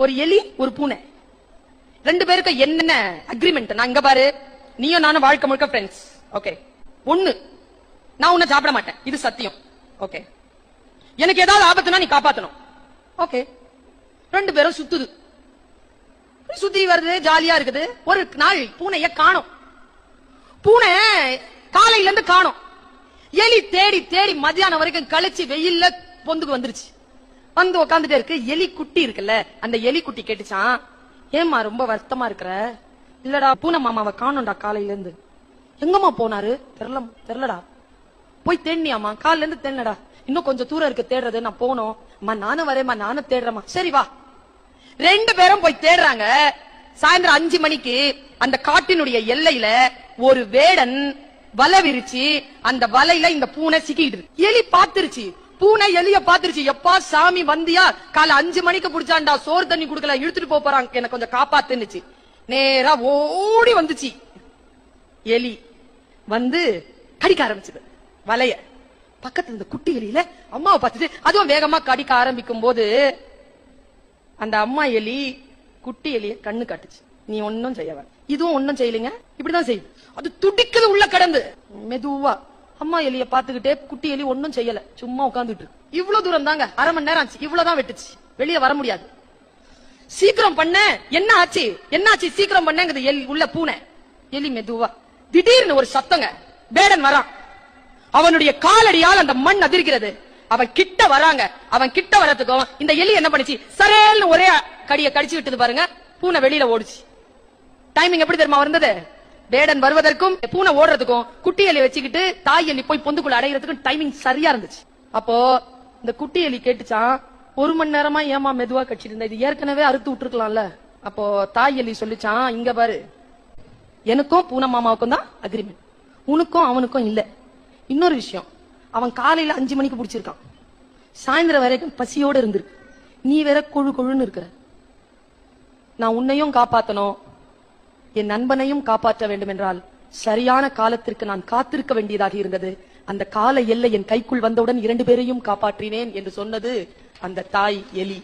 ஒரு எலி ஒரு பூனை ரெண்டு பேருக்கு என்ன அக்ரிமெண்ட்? நான் இங்க பாரு, நீயும் நானும் வாழ்க்கை முழுக்க ஃப்ரெண்ட்ஸ். ஓகே, ஒண்ணு, நான் உன்னை சாப்பிட மாட்டேன், இது சத்தியம். ஓகே, எனக்கு ஏதாவது ஆபத்துனா நீ காப்பாத்தணும். ஓகே, ரெண்டு பேரும் சுத்துது, சுத்தி வருது, ஜாலியா இருக்குது. ஒரு நாள் பூனைய காணோம். பூனை காலையில இருந்து காணோம். எலி தேடி தேடி மத்தியானம் வரைக்கும் கழிச்சு வெயில்ல பொந்துக்கு வந்துருச்சு. வந்து உக்காந்துட்டே இருக்கு. எலி குட்டி இருக்குல்ல, அந்த எலி குட்டி கேட்டுச்சான், ஏமா ரொம்ப வருத்தமா இருக்கிற? இல்லடா, பூனை மாமாவை காணோம்டா காலையில இருந்து. எங்கம்மா போனாரு? தெரியலடா. போய் தேடினியாமா? காலையில இருந்து தேடனடா. இன்னும் கொஞ்சம் தூரம் இருக்கு தேடுறது, நான் போனோம். அம்மா நானும் வரேம்மா, நானும் தேடுறேம்மா. சரி வா. ரெண்டு பேரும் போய் தேடுறாங்க. சாயந்தரம் 5 மணிக்கு அந்த காட்டினுடைய எல்லையில ஒரு வேடன் வலை விரிச்சு அந்த வலையில இந்த பூனை சிக்கிட்டு. எலி பாத்துருச்சு, பூனை எலிய பாத்துருச்சு. எப்பா சாமி வந்தியா? காலை 5 மணிக்கு புடிச்சாண்டா, சோறு தண்ணி குடுக்கல, இழுத்துட்டு போறாங்க, என்ன கொஞ்சம் காப்பாத்துன்னுச்சு. நேரா ஓடி வந்துச்சு. எலி வந்து கடிக்க ஆரம்பிச்சது வலைய. பக்கத்துல இருந்த குட்டி எலியில அம்மாவை பார்த்துட்டு அதுவும் வேகமா கடிக்க ஆரம்பிக்கும் போது அந்த அம்மா எலி குட்டி எலிய கண்ணு காட்டுச்சு. நீ ஒன்னும் செய்ய வேணாம், இதுவும் ஒன்னும் செய்யலைங்க, இப்படிதான் செய்யுது. அது துடிக்குது உள்ள கடந்து. மெதுவா அம்மா எலிய பாத்துக்கிட்டே குட்டி எலி ஒன்னும் செய்யல, சும்மா உட்காந்துட்டு. இவ்வளவு தூரம் தாங்க, அரை மணி நேரம் ஆச்சு. இவ்வளவுதான் வெட்டுச்சு, வெளியே வர முடியாது. சீக்கிரம் பண்ண, என்ன ஆச்சு என்ன ஆச்சு, சீக்கிரம் பண்ண உள்ள பூனை. எலி மெதுவா, திடீர்னு ஒரு சத்தங்க, வேடன் வரான். அவனுடைய காலடியால் அந்த மண் அதிர்கிறது. அவன் கிட்ட வராங்க. அவன் கிட்ட வரதுக்கும் இந்த எலி என்ன பண்ணிச்சு, சரேல்னு ஒரே கடிய கடிச்சு விட்டது பாருங்க. பூனை வெளியில ஓடிச்சு. டைமிங் எப்படி தெரியுமா இருந்தது? வேடன் வருவதற்கும் பூனை ஓடுறதுக்கும் குட்டி எலி வச்சுக்கிட்டு தாய் எலி போய் பொந்துக்குள்ள அடைகிறதுக்கும் டைமிங் சரியா இருந்துச்சு. அப்போ இந்த குட்டி எலி கேட்டுச்சான், 1 மணி நேரமா ஏமா மெதுவா கடிச்சிட்டு இருந்த, இது ஏற்கனவே அறுத்து விட்டுருக்கலாம்ல. அப்போ தாய் எலி சொல்லிச்சான், இங்க பாரு, எனக்கும் பூனை மாமாவுக்கும் தான் அக்ரிமெண்ட், உனக்கும் அவனுக்கும் இல்ல. இன்னொரு விஷயம், அவன் காலையில 5 மணிக்கு பிடிச்சிருக்கான், சாயந்தரம் வரைக்கும் பசியோடு இருந்திருக்கு. நீ வேற கொழு கொழுன்னு இருக்கிற. நான் உன்னையும் காப்பாத்தணும், என் நண்பனையும் காப்பாற்ற வேண்டும் என்றால் சரியான காலத்திற்கு நான் காத்திருக்க வேண்டியதாக இருந்தது. அந்த கால எல்லை என் கைக்குள் வந்தவுடன் 2 பேரையும் காப்பாற்றினேன் என்று சொன்னது அந்த தாய் எலி.